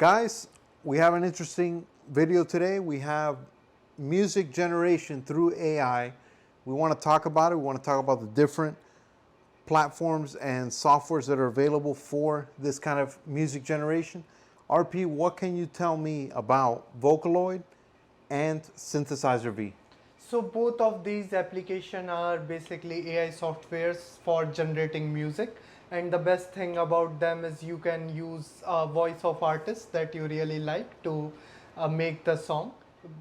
Guys, we have an interesting video today. We have music generation through AI. We want to talk about it. We want to talk about the different platforms and softwares that are available for this kind of music generation. RP, what can you tell me about Vocaloid and Synthesizer V? So both of these applications are basically AI softwares for generating music, and the best thing about them is you can use a voice of artist that you really like to make the song.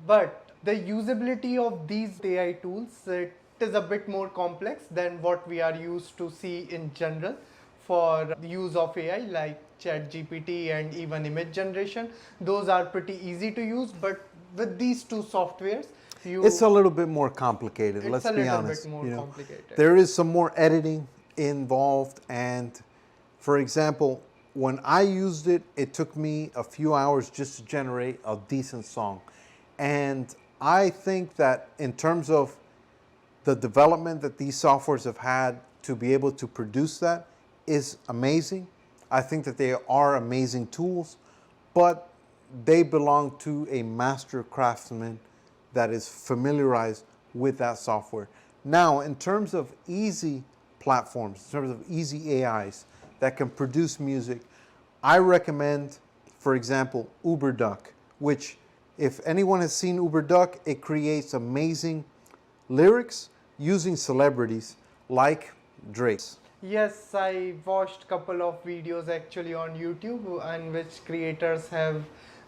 But the usability of these AI tools, it is a bit more complex than what we are used to see in general for the use of AI like ChatGPT and even image generation. Those are pretty easy to use, but with these two softwares, it's a little bit more complicated, let's be honest. It's a little bit more complicated. There is some more editing involved, and for example, when I used it, it took me a few hours just to generate a decent song. And I think that in terms of the development that these softwares have had to be able to produce that is amazing. I think that they are amazing tools, but they belong to a master craftsman that is familiarized with that software. Now, in terms of easy platforms, in terms of easy AIs that can produce music, I recommend, for example, Uberduck, which if anyone has seen Uberduck, it creates amazing lyrics using celebrities like Drake. Yes, I watched a couple of videos actually on YouTube in which creators have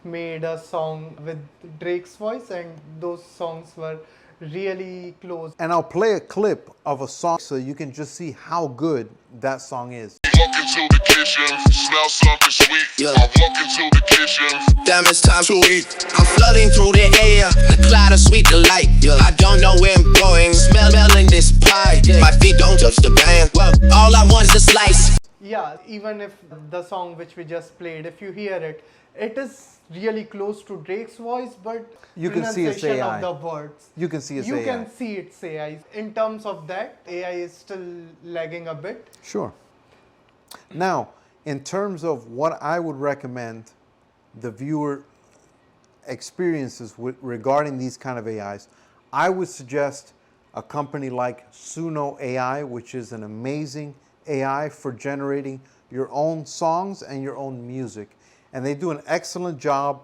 made a song with Drake's voice, and those songs were really close. And I'll play a clip of a song so you can just see how good that song is. Walk into the kitchen, smell something sweet. Yeah. I walk into the kitchen. Damn, it's time to eat. I'm floating through the air, a cloud of sweet delight. Yeah. I don't know where I'm going, smelling this pie. Yeah. My feet don't touch the pan. Well, all I want is a slice. Yeah, even if the song which we just played, if you hear it, it is really close to Drake's voice, but you can see it's AI. Of the words, you can see it's AI. You can see it's AI. In terms of that, AI is still lagging a bit. Sure. Now, in terms of what I would recommend the viewer experiences regarding these kind of AIs, I would suggest a company like Suno AI, which is an amazing AI for generating your own songs and your own music. And they do an excellent job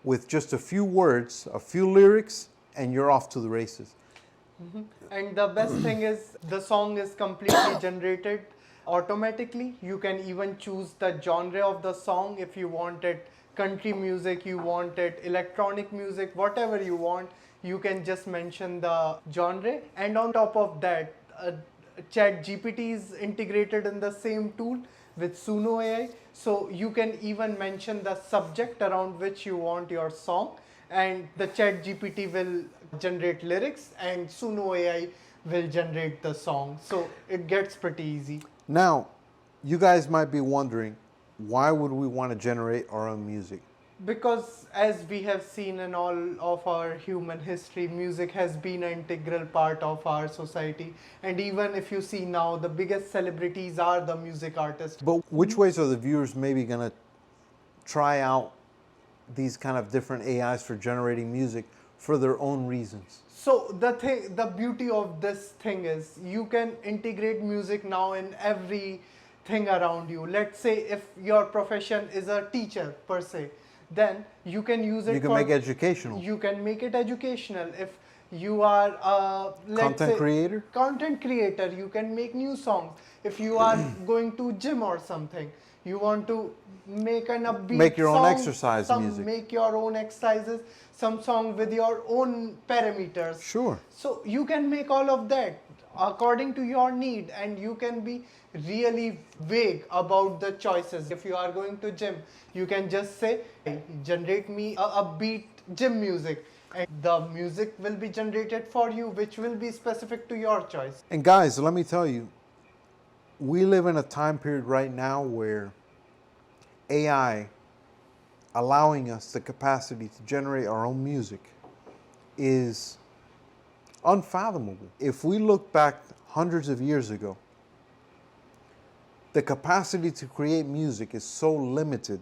with just a few words, a few lyrics, and you're off to the races. Mm-hmm. And the best thing is the song is completely generated automatically. You can even choose the genre of the song. If you want it country music, you want it electronic music, whatever you want, you can just mention the genre. And on top of that, ChatGPT is integrated in the same tool with Suno AI, so you can even mention the subject around which you want your song, and the ChatGPT will generate lyrics and Suno AI will generate the song. So it gets pretty easy. Now, you guys might be wondering, why would we want to generate our own music? Because as we have seen in all of our human history, music has been an integral part of our society. And even if you see now, the biggest celebrities are the music artists. But which ways are the viewers maybe going to try out these kind of different AIs for generating music for their own reasons? So the beauty of this thing is you can integrate music now in everything around you. Let's say if your profession is a teacher per se, then you can use it. You can make it educational. You can make it educational. If you are a content creator, you can make new songs. If you are going to gym or something, you want to make an upbeat make your song, own exercise music. Make your own exercises, some song with your own parameters. Sure. So you can make all of that according to your need, and you can be really vague about the choices. If you are going to gym, you can just say, generate me a upbeat gym music, and the music will be generated for you, which will be specific to your choice. And guys, let me tell you, we live in a time period right now where AI allowing us the capacity to generate our own music is unfathomable. If we look back hundreds of years ago, the capacity to create music is so limited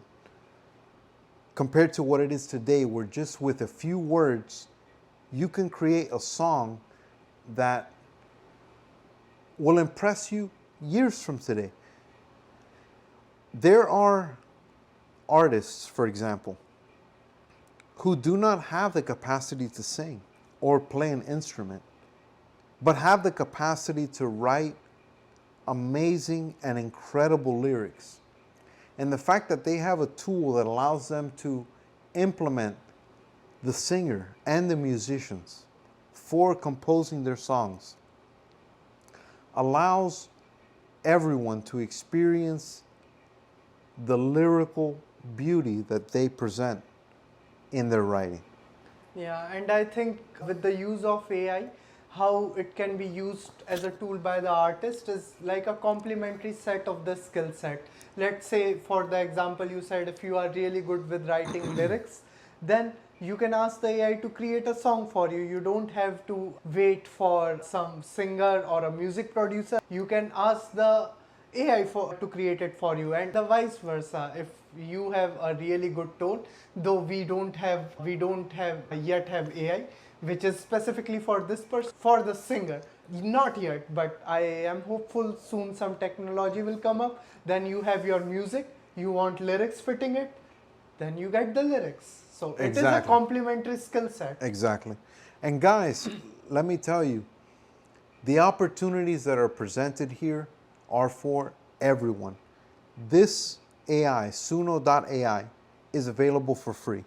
compared to what it is today, where just with a few words, you can create a song that will impress you years from today. There are artists, for example, who do not have the capacity to sing or play an instrument, but have the capacity to write amazing and incredible lyrics. And the fact that they have a tool that allows them to implement the singer and the musicians for composing their songs allows everyone to experience the lyrical beauty that they present in their writing. Yeah, and I think with the use of AI, how it can be used as a tool by the artist is like a complementary set of the skill set. Let's say, for the example you said, if you are really good with writing lyrics, then you can ask the AI to create a song for you. You don't have to wait for some singer or a music producer. You can ask the AI to create it for you, and the vice versa. If you have a really good tone, though we don't yet have AI which is specifically for this person, for the singer, not yet, but I am hopeful soon some technology will come up. Then you have your music, you want lyrics fitting it, then you get the lyrics. So it is a complementary skill set. Exactly. And guys, let me tell you, the opportunities that are presented here are for everyone. This AI, Suno AI, is available for free.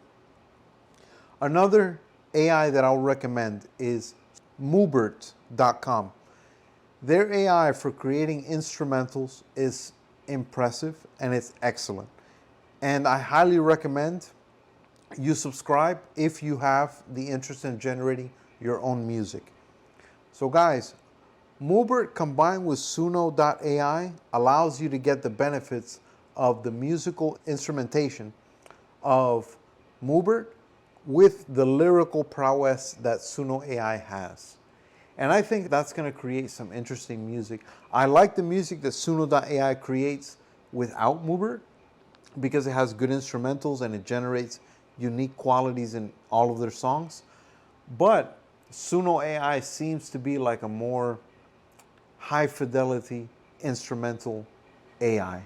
Another AI that I'll recommend is Mubert.com. Their AI for creating instrumentals is impressive and it's excellent. And I highly recommend you subscribe if you have the interest in generating your own music. So guys, Mubert combined with Suno AI allows you to get the benefits of the musical instrumentation of Mubert with the lyrical prowess that Suno AI has. And I think that's going to create some interesting music. I like the music that Suno AI creates without Mubert because it has good instrumentals and it generates unique qualities in all of their songs. But Suno AI seems to be like a more high fidelity instrumental AI.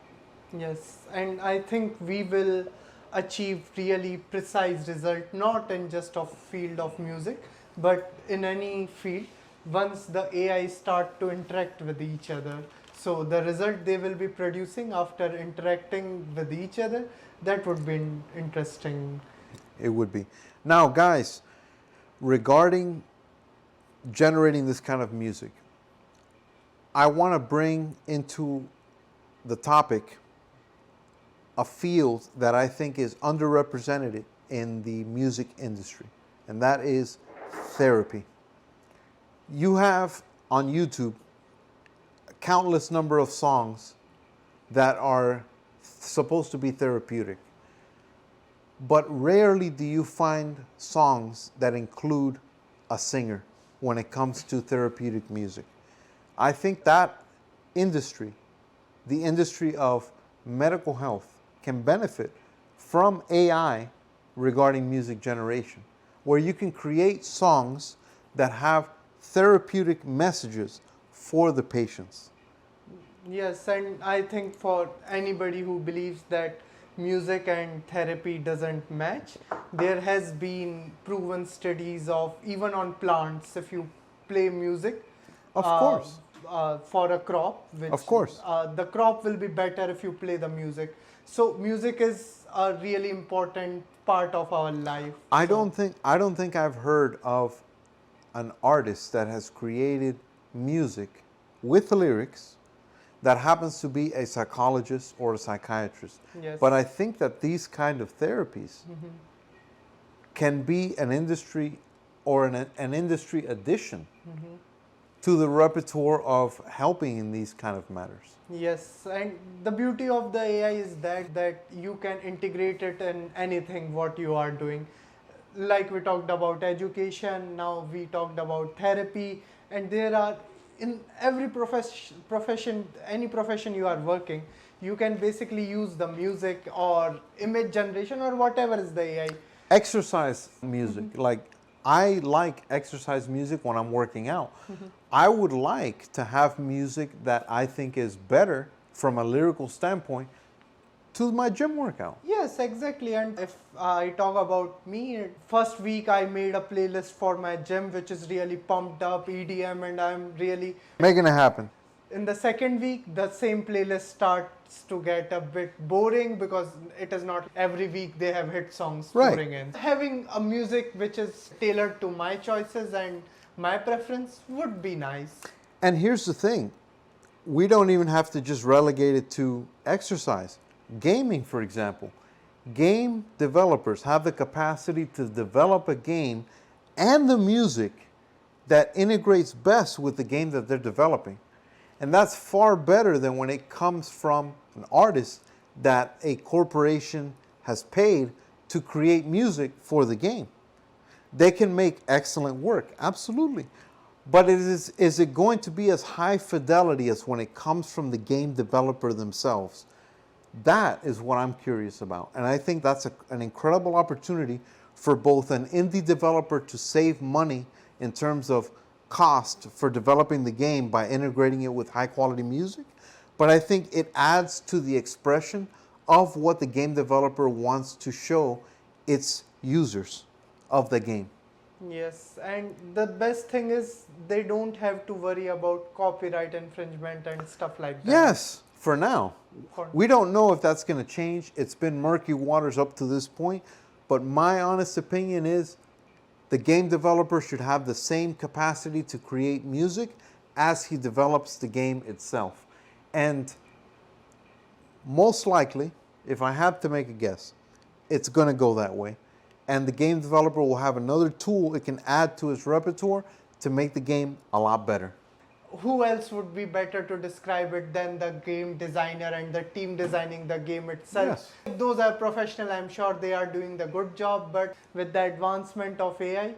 Yes, and I think we will achieve really precise result, not in just a field of music, but in any field, once the AI start to interact with each other. So the result they will be producing after interacting with each other, that would be interesting. It would be. Now guys, regarding generating this kind of music, I want to bring into the topic a field that I think is underrepresented in the music industry, and that is therapy. You have on YouTube a countless number of songs that are supposed to be therapeutic, but rarely do you find songs that include a singer when it comes to therapeutic music. I think that industry, the industry of medical health, can benefit from AI regarding music generation, where you can create songs that have therapeutic messages for the patients. Yes, and I think for anybody who believes that music and therapy doesn't match, there has been proven studies of even on plants, if you play music, Of course. for a crop, which Of course. The crop will be better if you play the music. So music is a really important part of our life. I don't think I've heard of an artist that has created music with lyrics that happens to be a psychologist or a psychiatrist. Yes. But I think that these kind of therapies can be an industry or an industry addition to the repertoire of helping in these kind of matters. Yes, and the beauty of the AI is that you can integrate it in anything what you are doing. Like we talked about education, now we talked about therapy, and there are in every profession, any profession you are working, you can basically use the music or image generation or whatever is the AI. Exercise music. Like, I like exercise music when I'm working out. I would like to have music that I think is better from a lyrical standpoint to my gym workout. Yes, exactly. And if I talk about me, first week I made a playlist for my gym which is really pumped up EDM, and I'm really Making it happen. in the second week the same playlist starts to get a bit boring because it is not every week they have hit songs Right. pouring in. Having a music which is tailored to my choices and my preference would be nice. And here's the thing, we don't even have to just relegate it to exercise. Gaming, for example. Game developers have the capacity to develop a game and the music that integrates best with the game that they're developing. And that's far better than when it comes from an artist that a corporation has paid to create music for the game. They can make excellent work, absolutely. But is it going to be as high fidelity as when it comes from the game developer themselves? That is what I'm curious about. And I think that's an incredible opportunity for both an indie developer to save money in terms of cost for developing the game by integrating it with high quality music. But I think it adds to the expression of what the game developer wants to show its users of the game. Yes, and the best thing is they don't have to worry about copyright infringement and stuff like that. Yes, for now. For- We don't know if that's going to change. It's been murky waters up to this point. But my honest opinion is the game developer should have the same capacity to create music as he develops the game itself. And most likely, if I had to make a guess, it's going to go that way. And the game developer will have another tool it can add to his repertoire to make the game a lot better. Who else would be better to describe it than the game designer and the team designing the game itself? Yes. Those are professional, I'm sure they are doing the good job, but with the advancement of AI,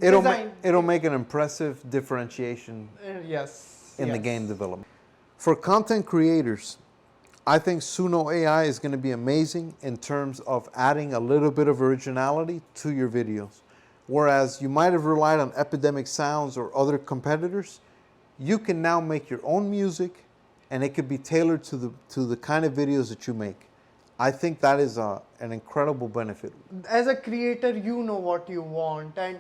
It'll make an impressive differentiation yes. in the yes. game development. For content creators, I think Suno AI is going to be amazing in terms of adding a little bit of originality to your videos. Whereas you might have relied on Epidemic Sounds or other competitors, you can now make your own music and it could be tailored to the kind of videos that you make. I think that is an incredible benefit. As a creator, you know what you want, and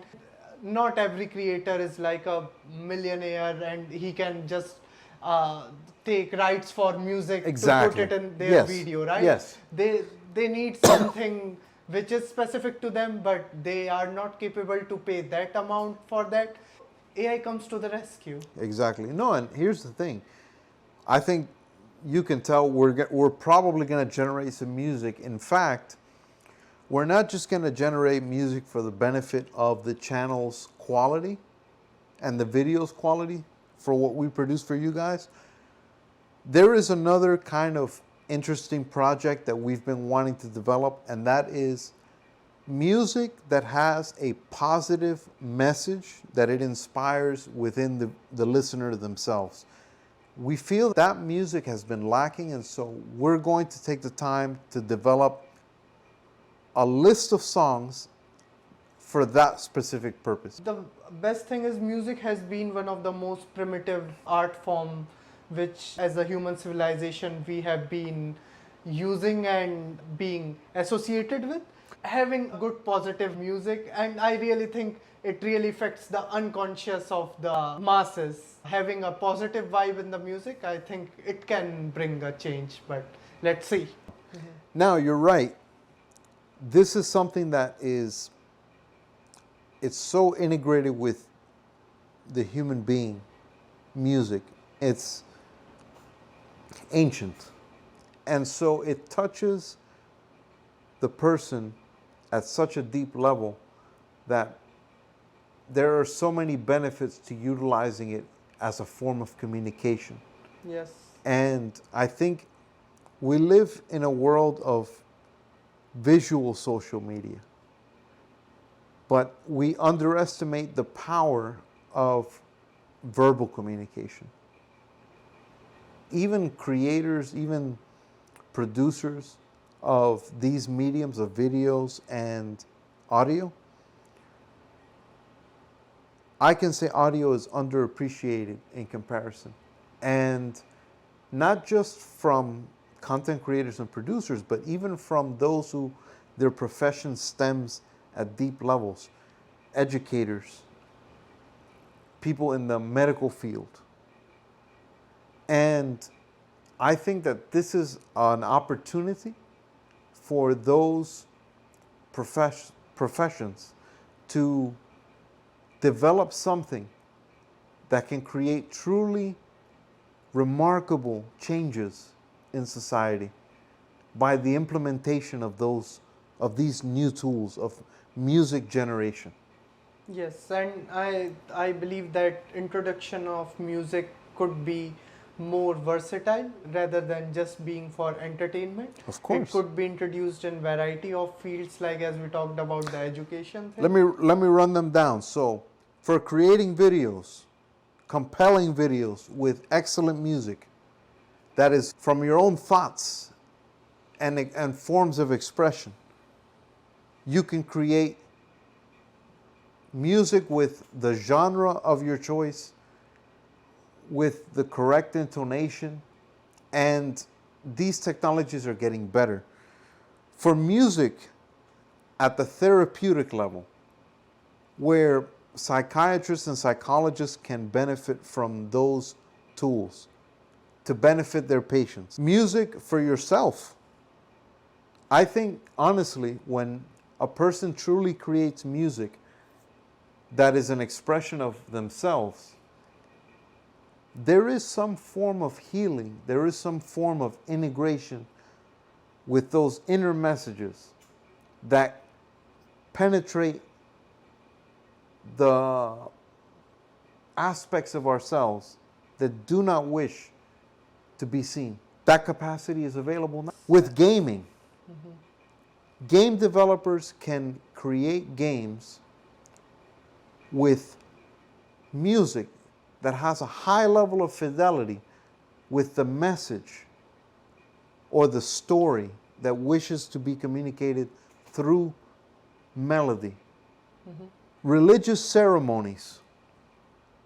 not every creator is like a millionaire and he can just take rights for music Exactly. to put it in their Yes. video, right? Yes. They need something which is specific to them, but they are not capable to pay that amount for that. AI comes to the rescue. Exactly. No, and here's the thing. I think you can tell we're probably going to generate some music. In fact, we're not just going to generate music for the benefit of the channel's quality and the video's quality for what we produce for you guys. There is another kind of interesting project that we've been wanting to develop, and that is music that has a positive message that it inspires within the listener themselves. We feel that music has been lacking, and so we're going to take the time to develop a list of songs for that specific purpose. The best thing is music has been one of the most primitive art form which as a human civilization we have been using and being associated with. Having good positive music, and I really think it really affects the unconscious of the masses. Having a positive vibe in the music, I think it can bring a change, but let's see. Now, you're right. This is something that it's so integrated with the human being, music. It's ancient. And so it touches the person at such a deep level that there are so many benefits to utilizing it as a form of communication. Yes. And I think we live in a world of visual social media, but we underestimate the power of verbal communication. Even creators, even producers of these mediums of videos and audio, I can say audio is underappreciated in comparison. And not just from content creators and producers, but even from those who their profession stems at deep levels, educators, people in the medical field. And I think that this is an opportunity for those professions to develop something that can create truly remarkable changes in society by the implementation of these new tools of music generation. Yes, and I believe that introduction of music could be more versatile rather than just being for entertainment. Of course. It could be introduced in variety of fields, like as we talked about the education thing. Let me run them down. So, for creating videos, compelling videos with excellent music that is from your own thoughts and forms of expression, you can create music with the genre of your choice, with the correct intonation, and these technologies are getting better. For music at the therapeutic level, where psychiatrists and psychologists can benefit from those tools to benefit their patients. Music for yourself. I think, honestly, when a person truly creates music that is an expression of themselves, there is some form of healing, there is some form of integration with those inner messages that penetrate the aspects of ourselves that do not wish to be seen. That capacity is available now. With gaming, game developers can create games with music that has a high level of fidelity with the message or the story that wishes to be communicated through melody. Religious ceremonies,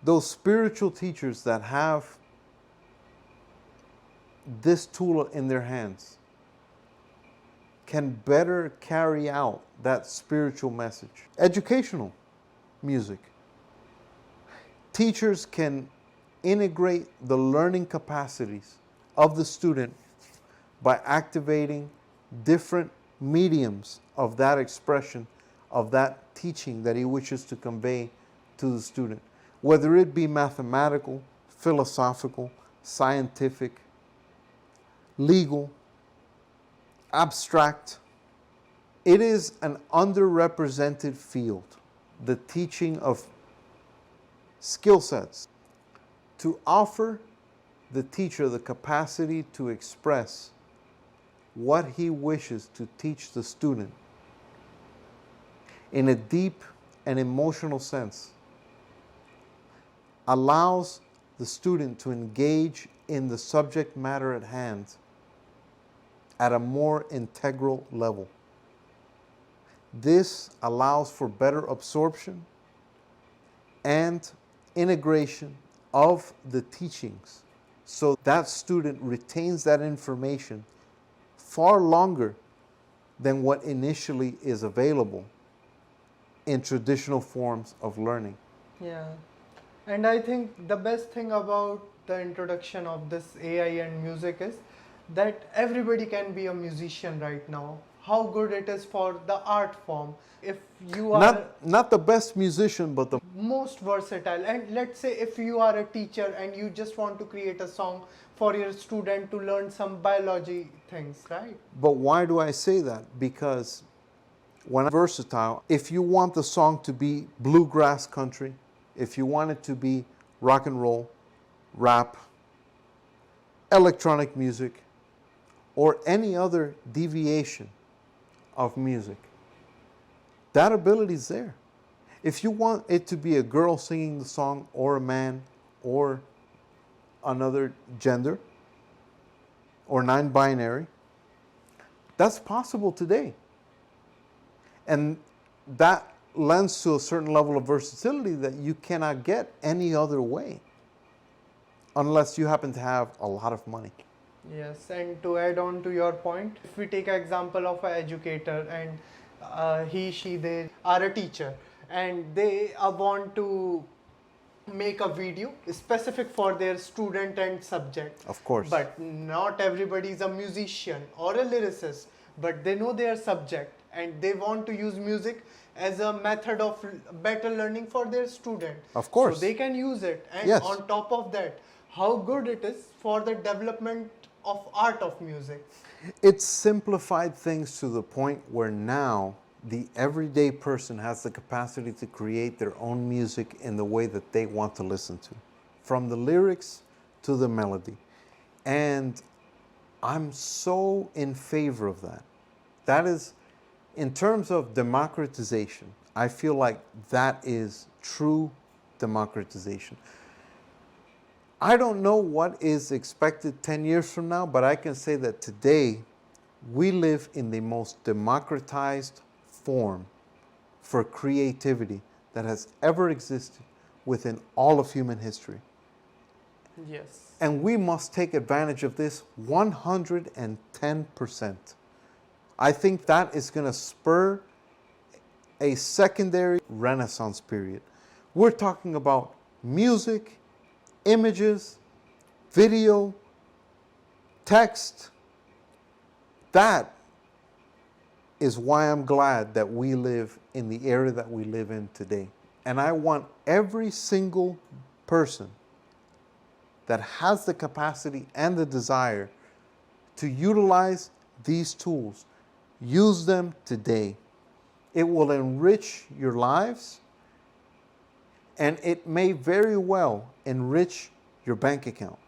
those spiritual teachers that have this tool in their hands can better carry out that spiritual message. Educational music. Teachers can integrate the learning capacities of the student by activating different mediums of that expression, of that teaching that he wishes to convey to the student, whether it be mathematical, philosophical, scientific, legal, abstract. It is an underrepresented field, the teaching of skill sets, to offer the teacher the capacity to express what he wishes to teach the student in a deep and emotional sense, allows the student to engage in the subject matter at hand at a more integral level. This allows for better absorption and integration of the teachings, so that student retains that information far longer than what initially is available in traditional forms of learning. Yeah, and I think the best thing about the introduction of this AI and music is that everybody can be a musician right now. How good it is for the art form. If you are not the best musician, but the most versatile. And let's say if you are a teacher and you just want to create a song for your student to learn some biology things, right? But why do I say that? Because when I'm versatile, if you want the song to be bluegrass country, if you want it to be rock and roll, rap, electronic music, or any other deviation of music, that ability is there. If you want it to be a girl singing the song, or a man, or another gender, or non-binary, That's possible today. And that lends to a certain level of versatility that you cannot get any other way unless you happen to have a lot of money. Yes, and to add on to your point, if we take an example of an educator and they are a teacher and they want to make a video specific for their student and subject. Of course. But not everybody is a musician or a lyricist, but they know their subject and they want to use music as a method of better learning for their student. Of course. So they can use it. And yes. On top of that, how good it is for the development of art of music. It's simplified things to the point where now the everyday person has the capacity to create their own music in the way that they want to listen to, from the lyrics to the melody. And I'm so in favor of that. That is, in terms of democratization, I feel like that is true democratization. I don't know what is expected 10 years from now, but I can say that today we live in the most democratized form for creativity that has ever existed within all of human history. Yes. And we must take advantage of this 110%. I think that is going to spur a secondary renaissance period. We're talking about music, images, video, text. That is why I'm glad that we live in the era that we live in today. And I want every single person that has the capacity and the desire to utilize these tools, use them today. It will enrich your lives, and it may very well enrich your bank account.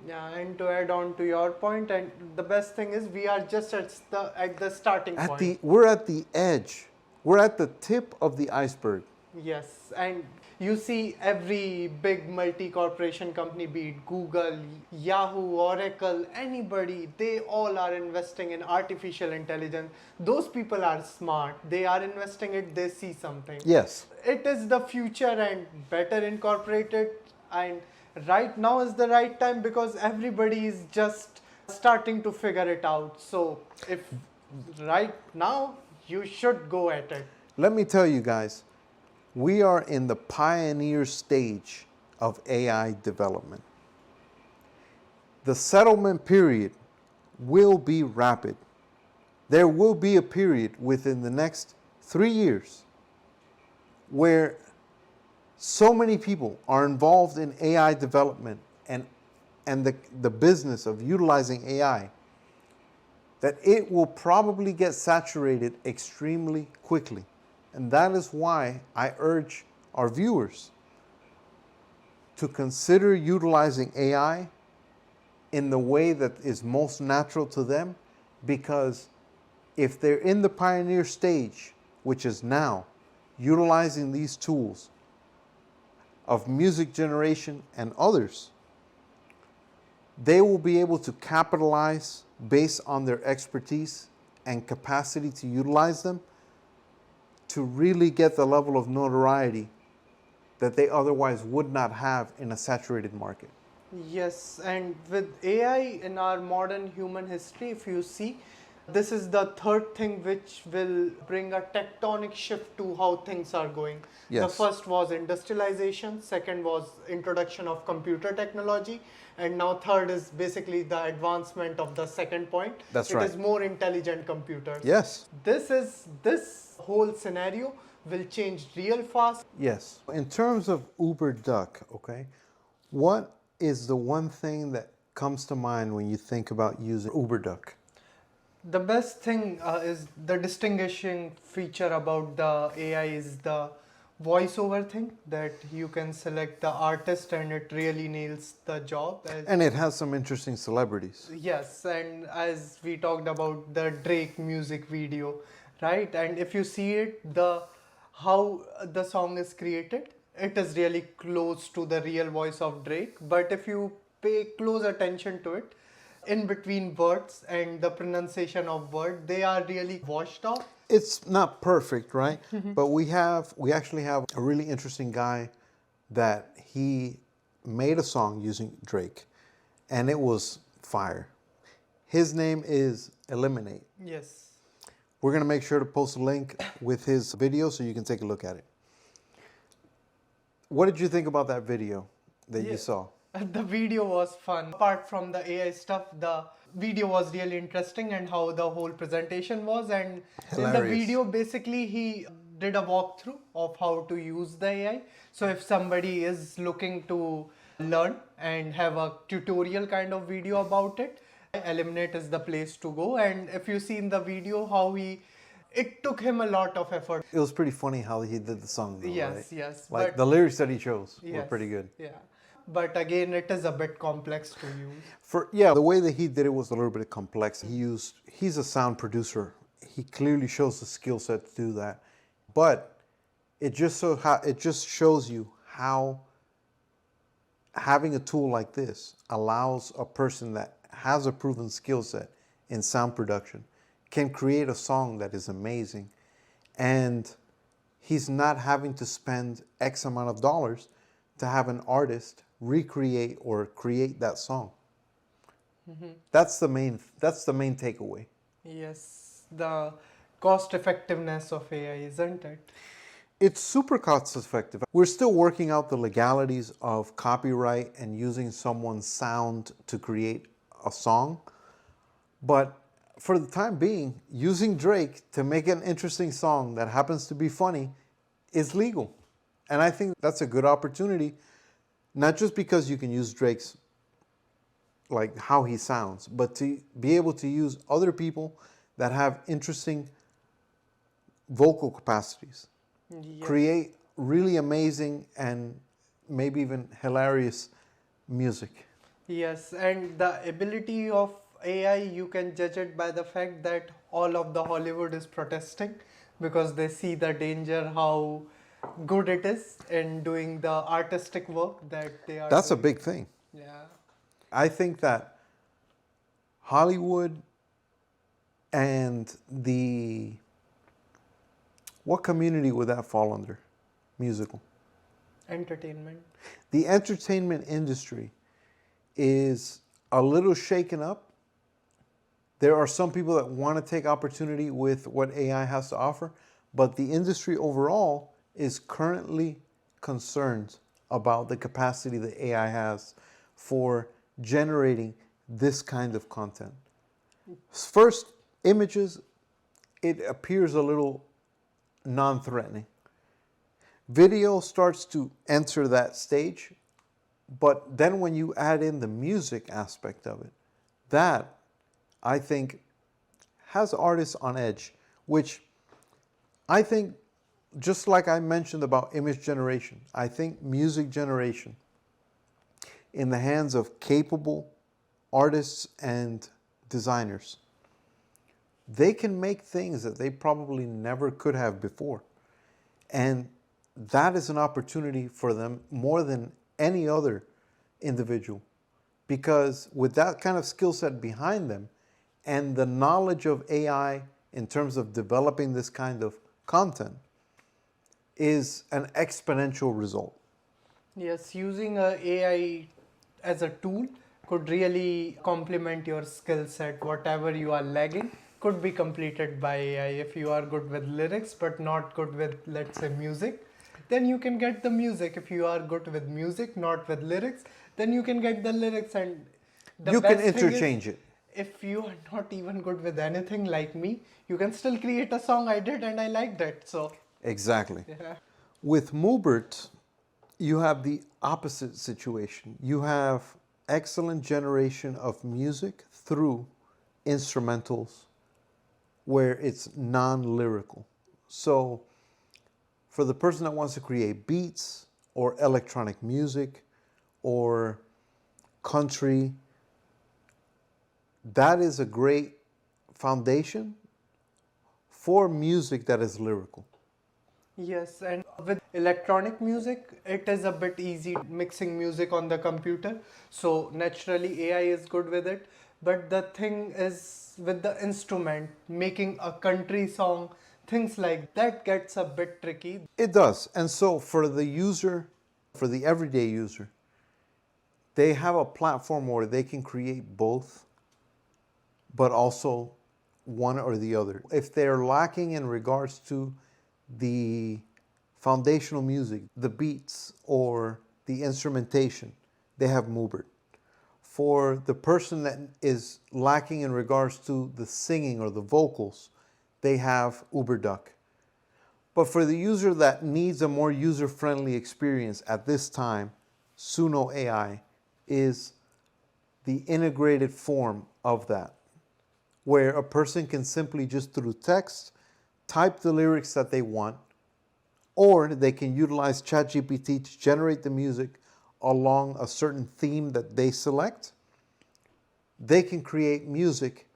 Yeah, and to add on to your point, and the best thing is we are just at the starting point. We're at the edge. We're at the tip of the iceberg. Yes, and you see every big multi-corporation company, be it Google, Yahoo, Oracle, anybody, they all are investing in artificial intelligence. Those people are smart. They are investing it, they see something. Yes. It is the future and better incorporated, and right now is the right time because everybody is just starting to figure it out. So if right now, you should go at it. Let me tell you guys, we are in the pioneer stage of AI development. The settlement period will be rapid. There will be a period within the next 3 years where so many people are involved in AI development and the business of utilizing AI that it will probably get saturated extremely quickly. And that is why I urge our viewers to consider utilizing AI in the way that is most natural to them, because if they're in the pioneer stage, which is now, utilizing these tools of music generation and others, they will be able to capitalize based on their expertise and capacity to utilize them to really get the level of notoriety that they otherwise would not have in a saturated market. Yes, and with AI in our modern human history, if you see, this is the third thing which will bring a tectonic shift to how things are going. Yes. The first was industrialization, second was introduction of computer technology, and now third is basically the advancement of the second point. That's right. It is more intelligent computers. Yes. This whole scenario will change real fast. Yes. In terms of Uberduck, okay, what is the one thing that comes to mind when you think about using Uberduck? The best thing is the distinguishing feature about the AI is the voiceover thing, that you can select the artist and it really nails the job. And it has some interesting celebrities. Yes, and as we talked about the Drake music video, right? And if you see it, how the song is created, it is really close to the real voice of Drake. But if you pay close attention to it, in between words and the pronunciation of word, they are really washed off. It's not perfect, right? But we actually have a really interesting guy that he made a song using Drake, and it was fire. His name is Eliminate. Yes. We're gonna make sure to post a link with his video so you can take a look at it. What did you think about that video that you saw? The video was fun. Apart from the AI stuff, the video was really interesting and how the whole presentation was. And in the video, basically, he did a walkthrough of how to use the AI. So if somebody is looking to learn and have a tutorial kind of video about it, Eliminate is the place to go. And if you see in the video how it took him a lot of effort. It was pretty funny how he did the song, though, Yes, right? yes. Like the lyrics that he chose were Yes, pretty good. yeah. But again, it is a bit complex to use. The way that he did it was a little bit complex. He's a sound producer. He clearly shows the skill set to do that. But it just shows you how having a tool like this allows a person that has a proven skill set in sound production can create a song that is amazing, and he's not having to spend X amount of dollars to have an artist recreate or create that song. That's the main takeaway. Yes, the cost effectiveness of AI, isn't it? It's super cost effective. We're still working out the legalities of copyright and using someone's sound to create a song. But for the time being, using Drake to make an interesting song that happens to be funny is legal. And I think that's a good opportunity, not just because you can use Drake's, like how he sounds, but to be able to use other people that have interesting vocal capacities. Yes. Create really amazing and maybe even hilarious music. Yes, and the ability of AI, you can judge it by the fact that all of the Hollywood is protesting because they see the danger, how good it is in doing the artistic work that they are That's a doing. big thing. Yeah. I think that Hollywood and what community would that fall under? Musical. Entertainment. The entertainment industry is a little shaken up. There are some people that want to take opportunity with what AI has to offer, but the industry overall is currently concerned about the capacity that AI has for generating this kind of content. First, images, it appears a little non-threatening. Video starts to enter that stage, but then when you add in the music aspect of it, that I think has artists on edge, which I think, just like I mentioned about image generation, I think music generation in the hands of capable artists and designers, they can make things that they probably never could have before. And that is an opportunity for them more than any other individual. Because with that kind of skill set behind them and the knowledge of AI in terms of developing this kind of content is an exponential result. Yes, using AI as a tool could really complement your skill set. Whatever you are lagging could be completed by AI. If you are good with lyrics but not good with, let's say, music, then you can get the music. If you are good with music, not with lyrics, then you can get the lyrics. And you can interchange it. If you are not even good with anything like me, you can still create a song I did and I liked it. So exactly. yeah. With Mubert, you have the opposite situation. You have excellent generation of music through instrumentals where it's non-lyrical. So for the person that wants to create beats or electronic music or country, that is a great foundation for music that is lyrical. Yes, and with electronic music, it is a bit easy mixing music on the computer. So naturally AI is good with it. But the thing is with the instrument, making a country song, things like that gets a bit tricky. It does. And so for the user, for the everyday user, they have a platform where they can create both, but also one or the other. If they're lacking in regards to the foundational music, the beats or the instrumentation, they have Mubert. For the person that is lacking in regards to the singing or the vocals, they have Uberduck. But for the user that needs a more user-friendly experience at this time, Suno AI is the integrated form of that, where a person can simply just through text type the lyrics that they want, or they can utilize ChatGPT to generate the music along a certain theme that they select. They can create music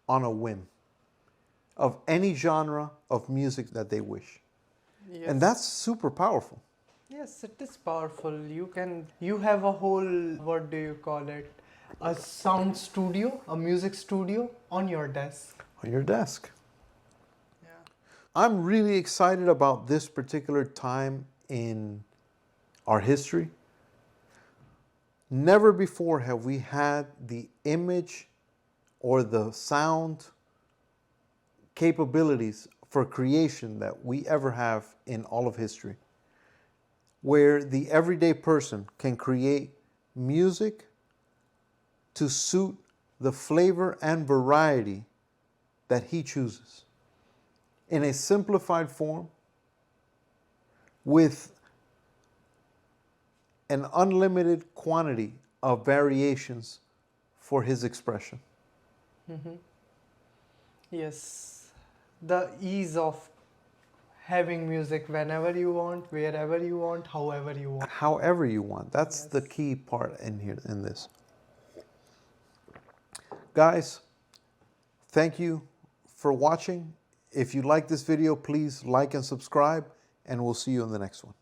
on a whim of any genre of music that they wish. Yes. And that's super powerful. Yes, it is powerful. You have a whole, what do you call it? A sound studio, a music studio on your desk. On your desk. Yeah. I'm really excited about this particular time in our history. Never before have we had the image or the sound capabilities for creation that we ever have in all of history, where the everyday person can create music to suit the flavor and variety that he chooses in a simplified form with an unlimited quantity of variations for his expression. Yes, the ease of having music whenever you want, wherever you want, however you want. However you want. That's Yes. the key part in here, in this. Guys, thank you for watching. If you like this video, please like and subscribe, and we'll see you in the next one.